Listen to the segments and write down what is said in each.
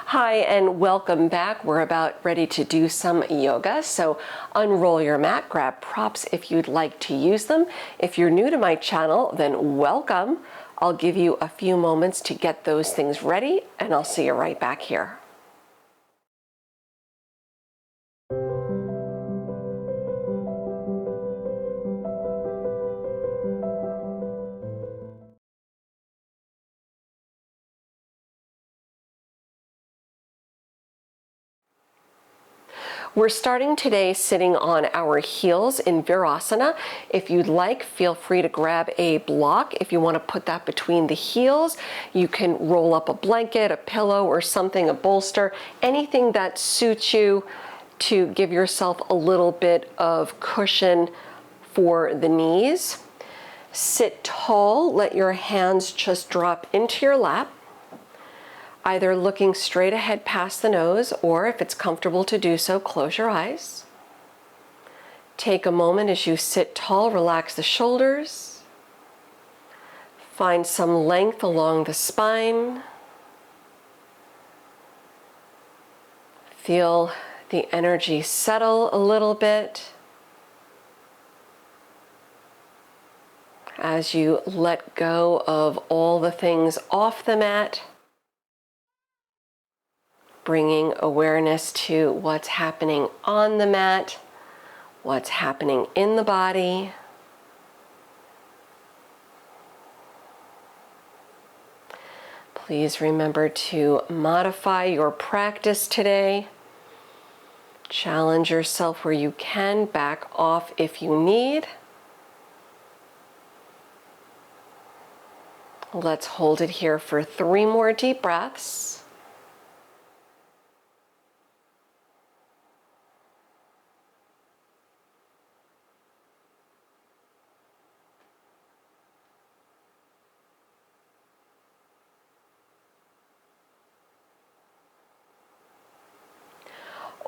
Hi and welcome back. We're about ready to do some yoga. So unroll your mat, grab props if you'd like to use them. If you're new to my channel, then welcome. I'll give you a few moments to get those things ready and I'll see you right back here. We're starting today sitting on our heels in Virasana. If you'd like, feel free to grab a block. If you want to put that between the heels, you can roll up a blanket, a pillow, or something, a bolster, anything that suits you to give yourself a little bit of cushion for the knees. Sit tall, let your hands just drop into your lap, either looking straight ahead past the nose, or if it's comfortable to do so, close your eyes. Take a moment as you sit tall, relax the shoulders. Find some length along the spine. Feel the energy settle a little bit as you let go of all the things off the mat, bringing awareness to what's happening on the mat, what's happening in the body. Please remember to modify your practice today. Challenge yourself where you can, back off if you need. Let's hold it here for 3 more deep breaths.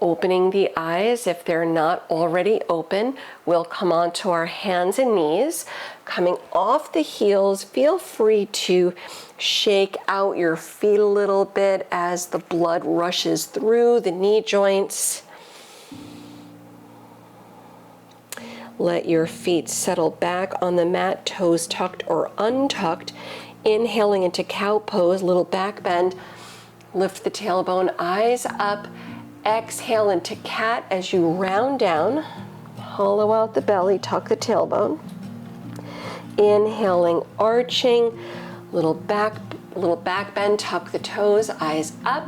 Opening the eyes, if they're not already open, we'll come onto our hands and knees. Coming off the heels, feel free to shake out your feet a little bit as the blood rushes through the knee joints. Let your feet settle back on the mat, toes tucked or untucked. Inhaling into cow pose, little back bend. Lift the tailbone, eyes up. Exhale into cat as you round down, hollow out the belly, tuck the tailbone. Inhaling, arching, little back bend, tuck the toes, eyes up.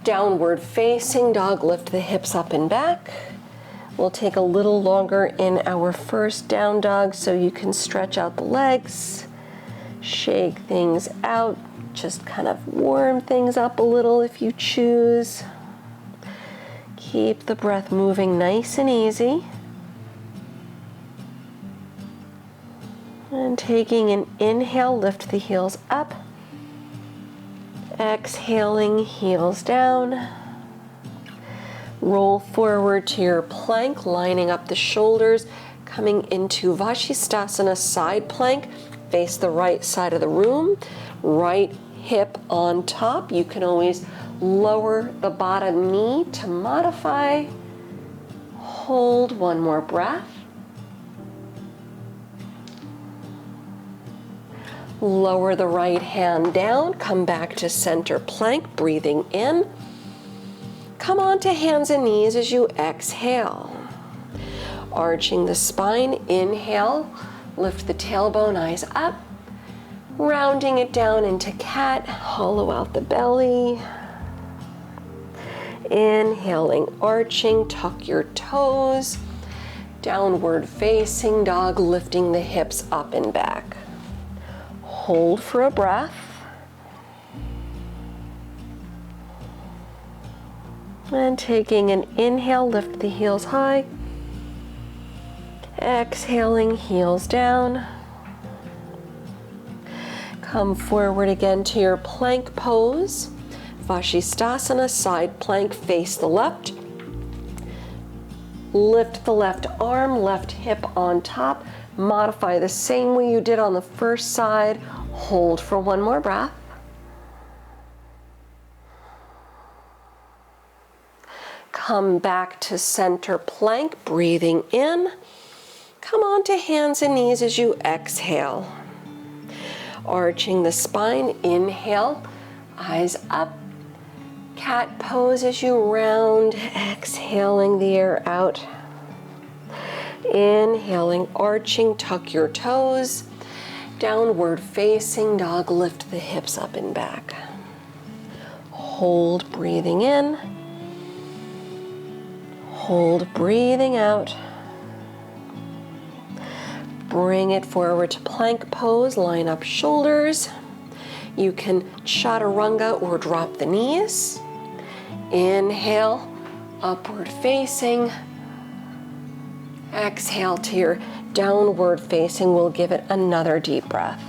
Downward facing dog, lift the hips up and back. We'll take a little longer in our first down dog so you can stretch out the legs, shake things out, just kind of warm things up a little if you choose. Keep the breath moving nice and easy. And taking an inhale, lift the heels up. Exhaling, heels down. Roll forward to your plank, lining up the shoulders, coming into Vashisthasana, side plank. Face the right side of the room, right hip on top. You can always lower the bottom knee to modify. Hold one more breath. Lower the right hand down, come back to center plank, breathing in. Come on to hands and knees as you exhale. Arching the spine, inhale, lift the tailbone, eyes up. Rounding it down into cat, hollow out the belly. Inhaling, arching, tuck your toes. Downward facing dog, lifting the hips up and back. Hold for a breath. And taking an inhale, lift the heels high. Exhaling, heels down. Come forward again to your plank pose. Vashisthasana, side plank, face the left. Lift the left arm, left hip on top. Modify the same way you did on the first side. Hold for one more breath. Come back to center plank, breathing in. Come on to hands and knees as you exhale. Arching the spine, inhale, eyes up. Cat pose as you round, exhaling the air out. Inhaling, arching, tuck your toes. Downward facing dog, lift the hips up and back. Hold, breathing in. Hold, breathing out. Bring it forward to plank pose, line up shoulders. You can chaturanga or drop the knees. Inhale, upward facing. Exhale to your downward facing. We'll give it another deep breath.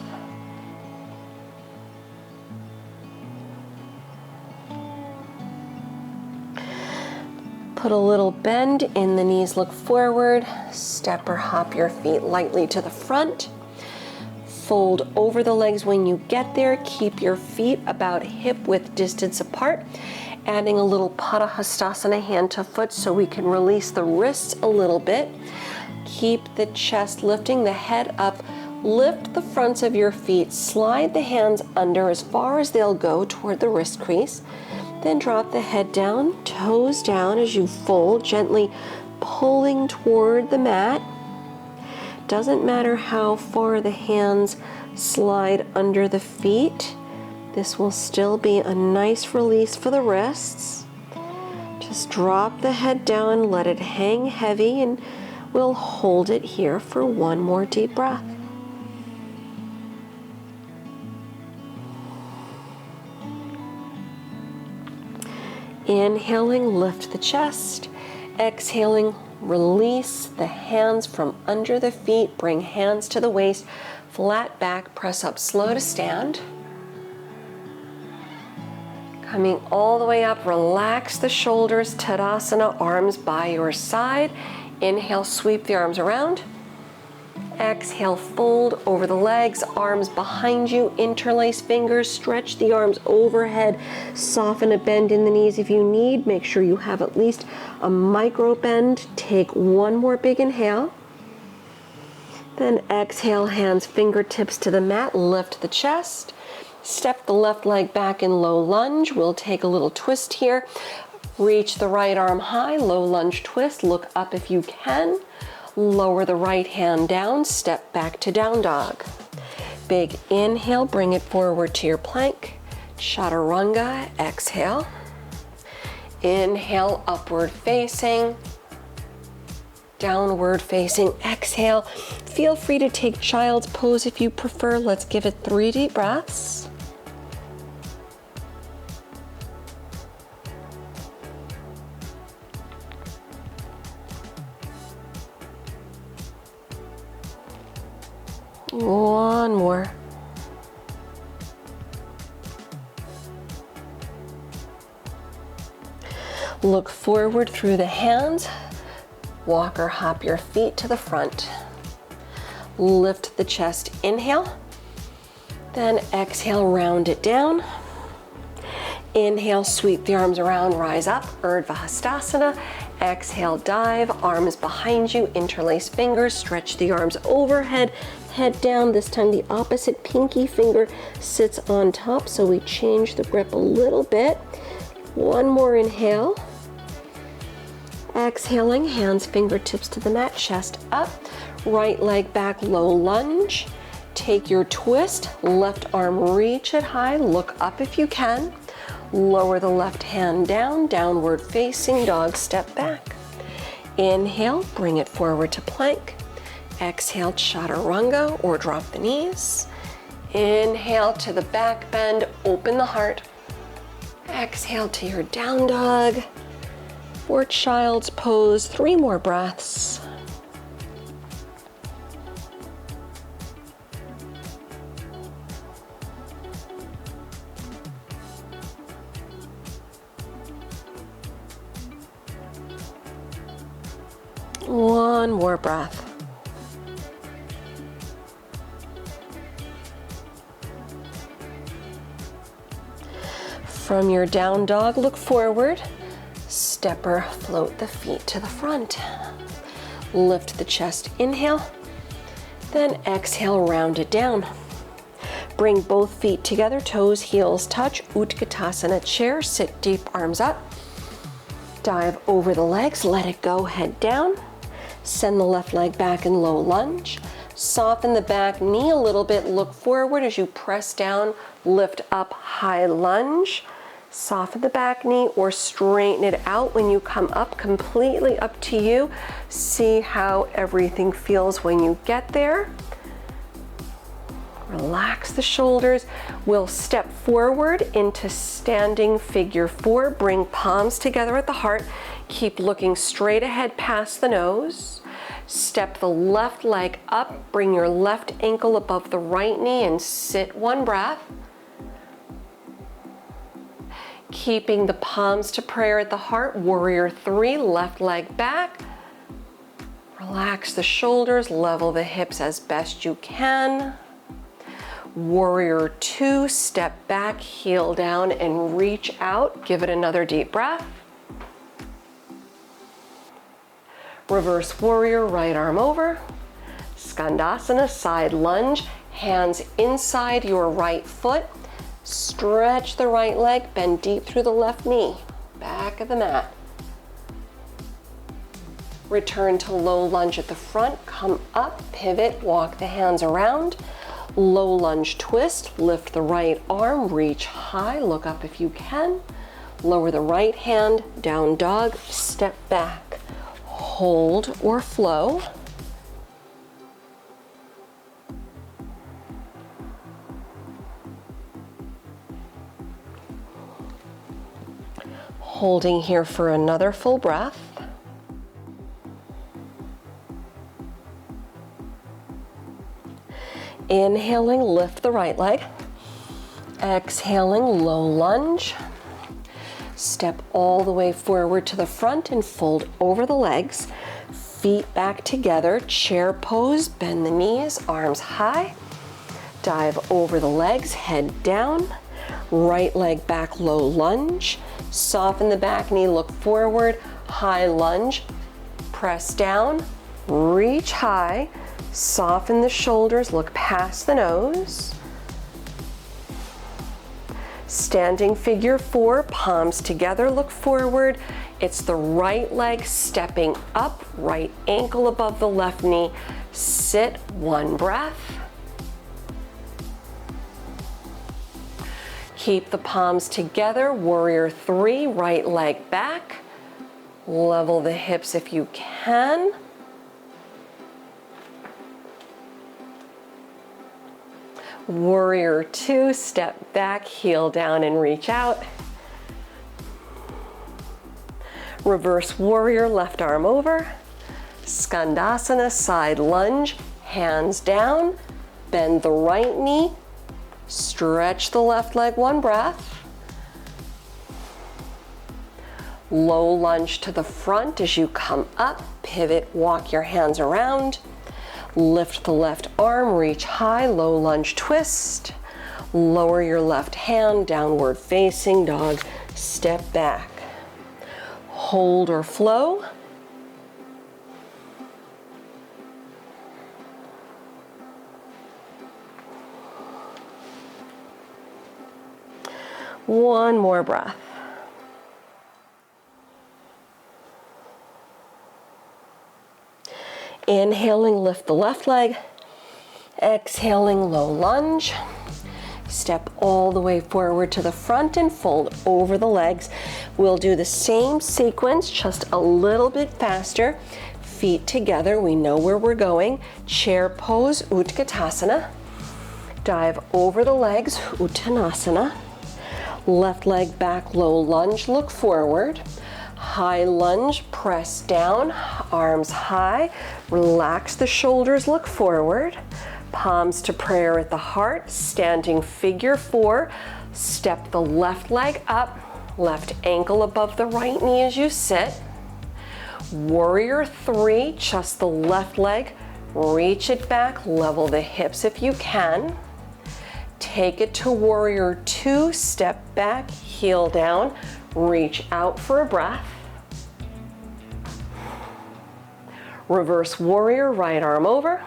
Put a little bend in the knees, look forward. Step or hop your feet lightly to the front. Fold over the legs when you get there. Keep your feet about hip width distance apart. Adding a little Padahastasana, hand to foot, so we can release the wrists a little bit. Keep the chest lifting, the head up. Lift the fronts of your feet. Slide the hands under as far as they'll go toward the wrist crease. Then drop the head down, toes down as you fold, gently pulling toward the mat. Doesn't matter how far the hands slide under the feet. This will still be a nice release for the wrists. Just drop the head down, let it hang heavy, and we'll hold it here for one more deep breath. Inhaling, lift the chest. Exhaling, release the hands from under the feet. Bring hands to the waist. Flat back, press up slow to stand. Coming all the way up, relax the shoulders, Tadasana, arms by your side. Inhale, sweep the arms around. Exhale, fold over the legs, arms behind you, interlace fingers, stretch the arms overhead, soften a bend in the knees if you need. Make sure you have at least a micro bend. Take one more big inhale. Then exhale, hands, fingertips to the mat, lift the chest. Step the left leg back in low lunge. We'll take a little twist here. Reach the right arm high, low lunge twist. Look up if you can. Lower the right hand down, step back to down dog. Big inhale, bring it forward to your plank. Chaturanga, exhale. Inhale, upward facing. Downward facing, exhale. Feel free to take child's pose if you prefer. Let's give it 3 deep breaths. One more. Look forward through the hands. Walk or hop your feet to the front. Lift the chest, inhale. Then exhale, round it down. Inhale, sweep the arms around, rise up, Urdhva Hastasana. Exhale, dive, arms behind you, interlace fingers, stretch the arms overhead, head down. This time the opposite pinky finger sits on top, so we change the grip a little bit. One more inhale. Exhaling, hands, fingertips to the mat, chest up, right leg back, low lunge. Take your twist, left arm reach it high, look up if you can. Lower the left hand down, downward facing dog, step back. Inhale, bring it forward to plank. Exhale, chaturanga or drop the knees. Inhale to the back bend, open the heart. Exhale to your down dog or child's pose. 3 more breaths. One more breath. From your down dog, look forward. stepper, float the feet to the front. Lift the chest, inhale, then exhale, round it down. Bring both feet together, toes, heels touch, Utkatasana chair, sit deep, arms up. Dive over the legs, let it go, head down. Send the left leg back in low lunge. Soften the back knee a little bit, look forward as you press down, lift up, high lunge. Soften the back knee or straighten it out when you come up, completely up to you. See how everything feels when you get there. Relax the shoulders. We'll step forward into standing figure four. Bring palms together at the heart. Keep looking straight ahead past the nose. Step the left leg up. Bring your left ankle above the right knee and sit one breath. Keeping the palms to prayer at the heart. Warrior three, left leg back. Relax the shoulders, level the hips as best you can. Warrior two, step back, heel down and reach out. Give it another deep breath. Reverse warrior, right arm over. Skandasana, side lunge, hands inside your right foot. Stretch the right leg, bend deep through the left knee. Back of the mat. Return to low lunge at the front, come up, pivot, walk the hands around. Low lunge twist, lift the right arm, reach high, look up if you can. Lower the right hand, down dog, step back. Hold or flow. Holding here for another full breath. Inhaling, lift the right leg. Exhaling, low lunge. Step all the way forward to the front and fold over the legs. Feet back together, chair pose, bend the knees, arms high. Dive over the legs, head down. Right leg back, low lunge. Soften the back knee, look forward, high lunge. Press down, reach high. Soften the shoulders, look past the nose. Standing figure four, palms together, look forward. It's the right leg stepping up, right ankle above the left knee. Sit, one breath. Keep the palms together, warrior three, right leg back. Level the hips if you can. Warrior two, step back, heel down and reach out. Reverse warrior, left arm over. Skandasana, side lunge, hands down. Bend the right knee. Stretch the left leg, one breath. Low lunge to the front as you come up. Pivot, walk your hands around. Lift the left arm, reach high, low lunge twist. Lower your left hand, downward facing dog, step back. Hold or flow. One more breath. Inhaling, lift the left leg. Exhaling, low lunge. Step all the way forward to the front and fold over the legs. We'll do the same sequence, just a little bit faster. Feet together, we know where we're going. Chair pose, Utkatasana. Dive over the legs, Uttanasana. Left leg back, low lunge, look forward. High lunge, press down, arms high. Relax the shoulders, look forward. Palms to prayer at the heart, standing figure four. Step the left leg up, left ankle above the right knee as you sit. Warrior three, just the left leg. Reach it back, level the hips if you can. Take it to warrior two, step back, heel down, reach out for a breath. Reverse warrior, right arm over.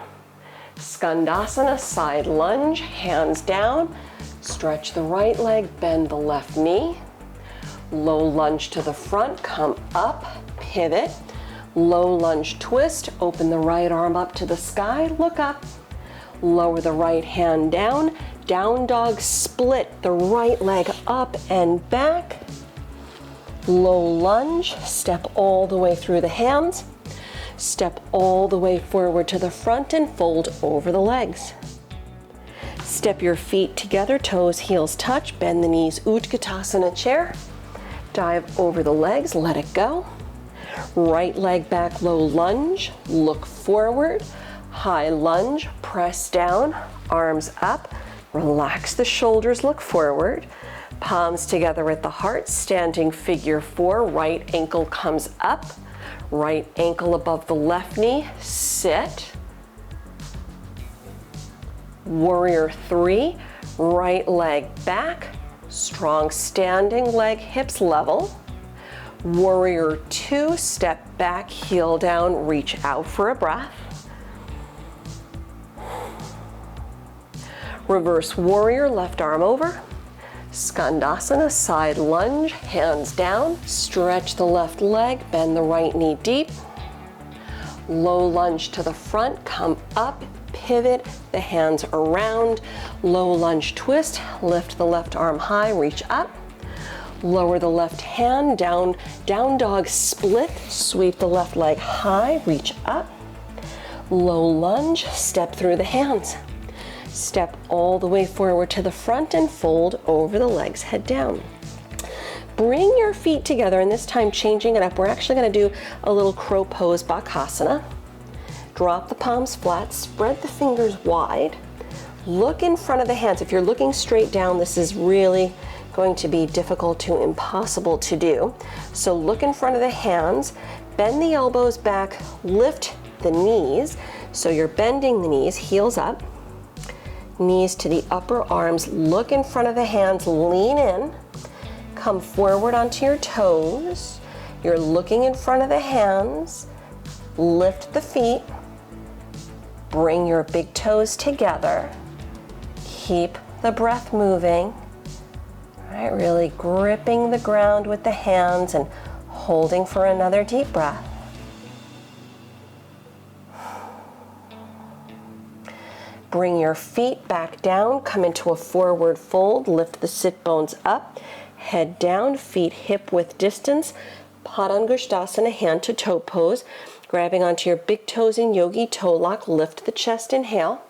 Skandasana, side lunge, hands down. Stretch the right leg, bend the left knee. Low lunge to the front, come up, pivot. Low lunge twist, open the right arm up to the sky, look up. Lower the right hand down, down dog split the right leg up and back. Low lunge, step all the way through the hands. Step all the way forward to the front and fold over the legs. Step your feet together, toes, heels touch, bend the knees, Utkatasana chair. Dive over the legs, let it go. Right leg back, low lunge, look forward. High lunge, press down, arms up, relax the shoulders, look forward. Palms together at the heart, standing figure 4, right ankle comes up. Right ankle above the left knee, sit. Warrior 3, right leg back, strong standing leg, hips level. Warrior 2, step back, heel down, reach out for a breath. Reverse warrior, left arm over. Skandasana, side lunge, hands down. Stretch the left leg, bend the right knee deep. Low lunge to the front, come up, pivot, the hands around. Low lunge twist, lift the left arm high, reach up. Lower the left hand, down dog split, sweep the left leg high, reach up. Low lunge, step through the hands. Step all the way forward to the front and fold over the legs, head down. Bring your feet together, and this time changing it up. We're actually going to do a little crow pose, Bakasana. Drop the palms flat, spread the fingers wide. Look in front of the hands. If you're looking straight down, this is really going to be difficult to impossible to do. So look in front of the hands, bend the elbows back, lift the knees. So you're bending the knees, heels up. Knees to the upper arms, look in front of the hands, lean in, come forward onto your toes. You're looking in front of the hands, lift the feet, bring your big toes together, keep the breath moving. All right, really gripping the ground with the hands and holding for another deep breath. Bring your feet back down, come into a forward fold, lift the sit bones up, head down, feet hip width distance, Padangusthasana, hand to toe pose, grabbing onto your big toes in yogi toe lock, lift the chest, inhale.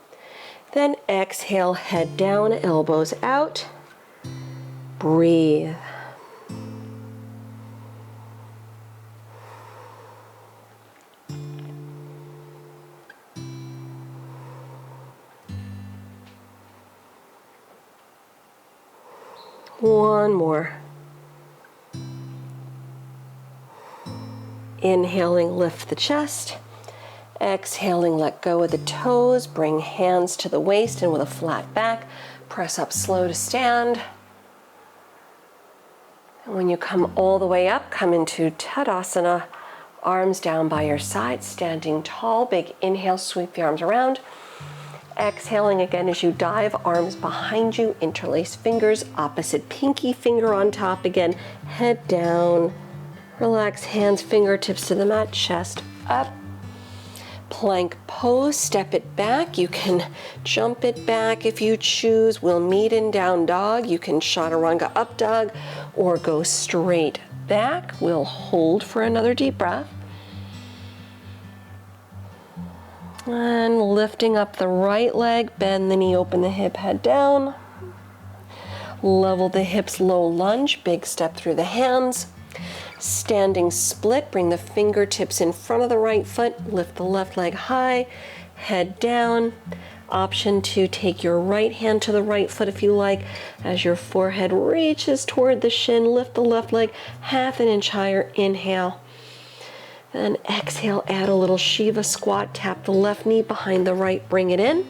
Then exhale, head down, elbows out, breathe. One more. Inhaling, lift the chest. Exhaling, let go of the toes. Bring hands to the waist and with a flat back, press up slow to stand. And when you come all the way up, come into Tadasana, arms down by your side, standing tall. Big inhale, sweep the arms around. Exhaling again as you dive, arms behind you, interlace fingers, opposite pinky finger on top again, head down, relax hands, fingertips to the mat, chest up. Plank pose, step it back, you can jump it back if you choose. We'll meet in down dog, you can chaturanga up dog or go straight back. We'll hold for another deep breath. And lifting up the right leg, bend the knee, open the hip, head down. Level the hips, low lunge, big step through the hands. Standing split, bring the fingertips in front of the right foot, lift the left leg high, head down. Option to take your right hand to the right foot if you like. As your forehead reaches toward the shin, lift the left leg half an inch higher, inhale. Then exhale, add a little Shiva squat, tap the left knee behind the right, bring it in.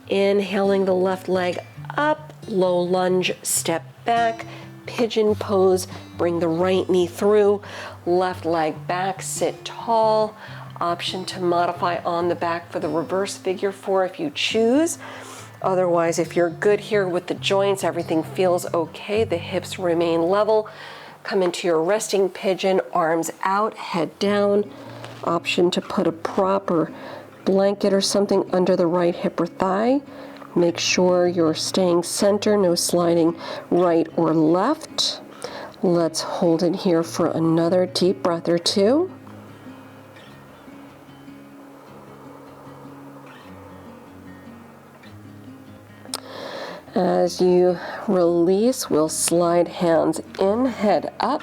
Inhaling the left leg up, low lunge, step back, pigeon pose, bring the right knee through, left leg back, sit tall, Option to modify on the back for the reverse figure 4 if you choose. Otherwise, if you're good here with the joints, everything feels okay, the hips remain level, come into your resting pigeon, arms out, head down. Option to put a prop or blanket or something under the right hip or thigh. Make sure you're staying center, no sliding right or left. Let's hold it here for another deep breath or two. As you release, we'll slide hands in, head up.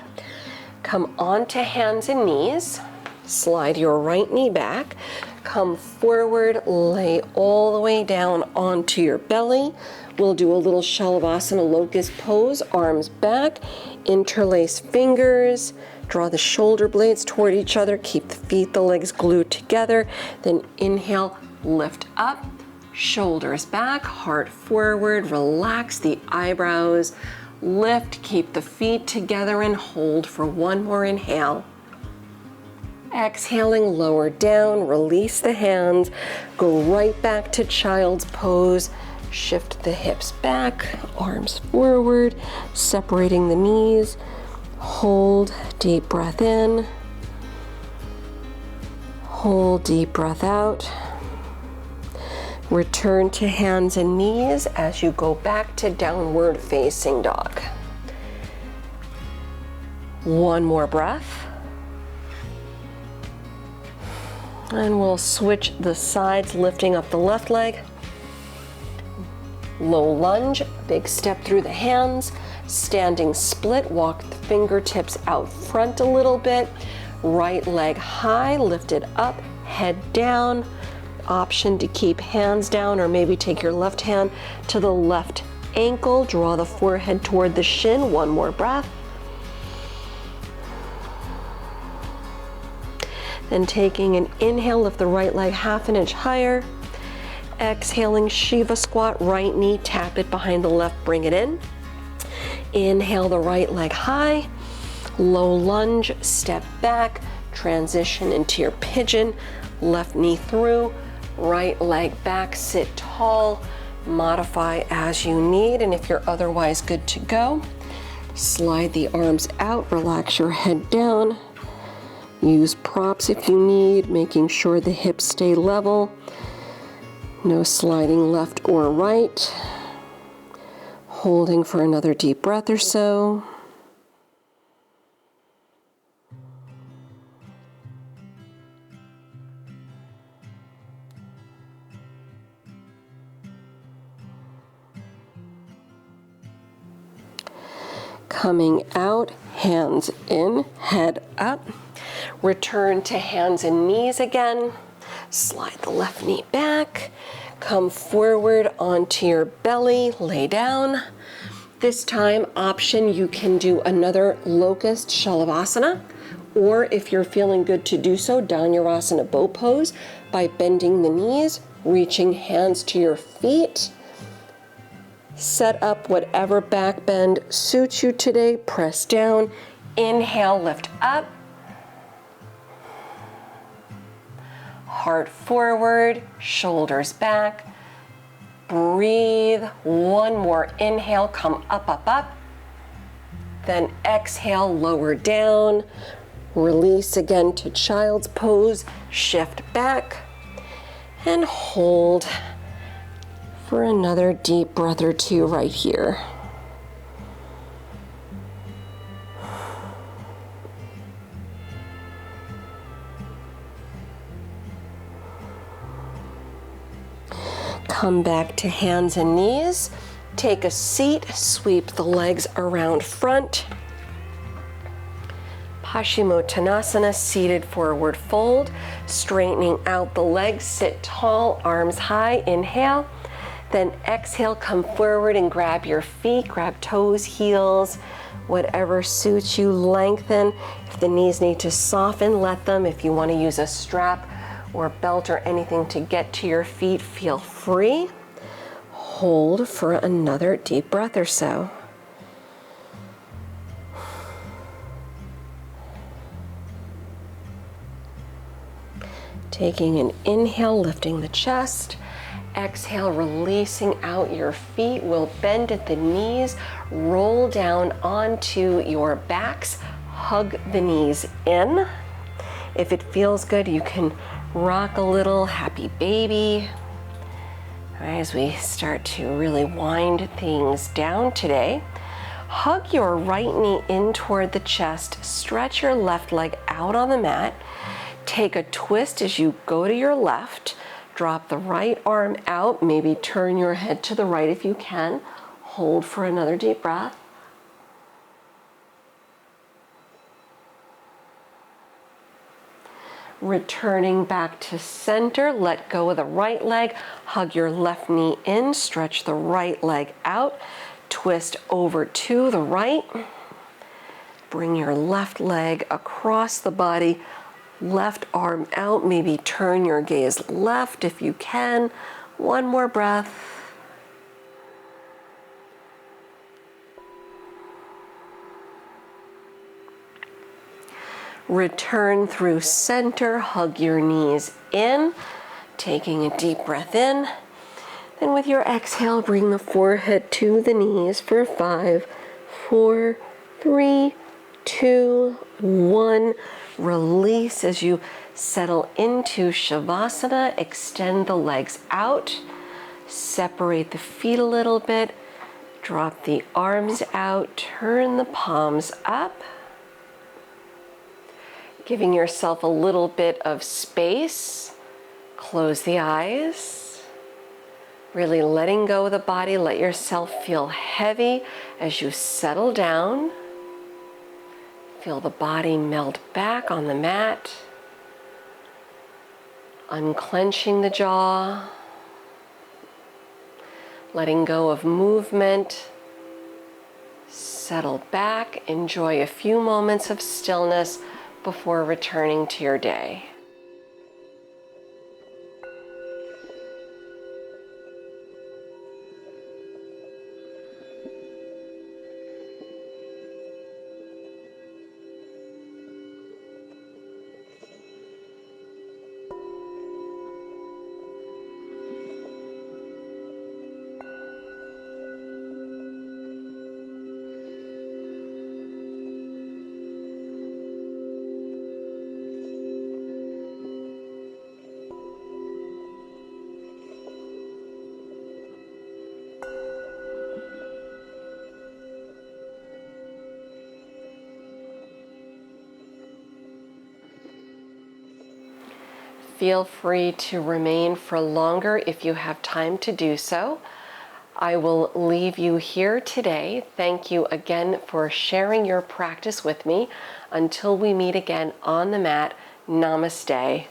Come onto hands and knees. Slide your right knee back. Come forward, lay all the way down onto your belly. We'll do a little Shalabhasana locust pose, arms back, interlace fingers, draw the shoulder blades toward each other, keep the feet, the legs glued together. Then inhale, lift up, shoulders back, heart forward, relax the eyebrows, lift, keep the feet together and hold for one more inhale. Exhaling, lower down, release the hands, go right back to child's pose. Shift the hips back, arms forward, separating the knees. Hold, deep breath in. Hold, deep breath out. Return to hands and knees as you go back to downward facing dog. One more breath. And we'll switch the sides, lifting up the left leg. Low lunge, big step through the hands. Standing split, walk the fingertips out front a little bit. Right leg high, lift it up, head down. Option to keep hands down or maybe take your left hand to the left ankle. Draw the forehead toward the shin. One more breath. Then taking an inhale, lift the right leg half an inch higher. Exhaling, Shiva squat, right knee, tap it behind the left, bring it in. Inhale the right leg high. Low lunge, step back, transition into your pigeon. Left knee through, right leg back, sit tall. Modify as you need, and if you're otherwise good to go, slide the arms out, relax your head down. Use props if you need, making sure the hips stay level. No sliding left or right. Holding for another deep breath or so. Coming out, hands in, head up. Return to hands and knees again. Slide the left knee back. Come forward onto your belly, lay down. This time, option, you can do another locust Shalabhasana, or if you're feeling good to do so, Dhanurasana bow pose by bending the knees, reaching hands to your feet. Set up whatever back bend suits you today. Press down. Inhale, lift up. Heart forward, shoulders back. Breathe. One more inhale, come up, up, up. Then exhale, lower down. Release again to child's pose. Shift back and hold for another deep breath or two right here. Come back to hands and knees. Take a seat, sweep the legs around front. Paschimottanasana, seated forward fold. Straightening out the legs, sit tall, arms high, inhale. Then exhale, come forward and grab your feet, grab toes, heels, whatever suits you, lengthen. If the knees need to soften, let them. If you want to use a strap or belt or anything to get to your feet, feel free. Hold for another deep breath or so. Taking an inhale, lifting the chest. Exhale, releasing out your feet. We'll bend at the knees, roll down onto your backs, hug the knees in. If it feels good, you can rock a little, happy baby. All right, as we start to really wind things down today, hug your right knee in toward the chest, stretch your left leg out on the mat, take a twist as you go to your left, drop the right arm out, maybe turn your head to the right if you can, hold for another deep breath. Returning back to center, let go of the right leg, hug your left knee in, stretch the right leg out, twist over to the right, bring your left leg across the body, left arm out, maybe turn your gaze left if you can. One more breath. Return through center, hug your knees in, taking a deep breath in. Then with your exhale, bring the forehead to the knees for 5, 4, 3, 2, 1. Release as you settle into Shavasana. Extend the legs out. Separate the feet a little bit. Drop the arms out. Turn the palms up. Giving yourself a little bit of space. Close the eyes. Really letting go of the body. Let yourself feel heavy as you settle down. Feel the body melt back on the mat. Unclenching the jaw. Letting go of movement. Settle back. Enjoy a few moments of stillness before returning to your day. Feel free to remain for longer if you have time to do so. I will leave you here today. Thank you again for sharing your practice with me. Until we meet again on the mat, namaste.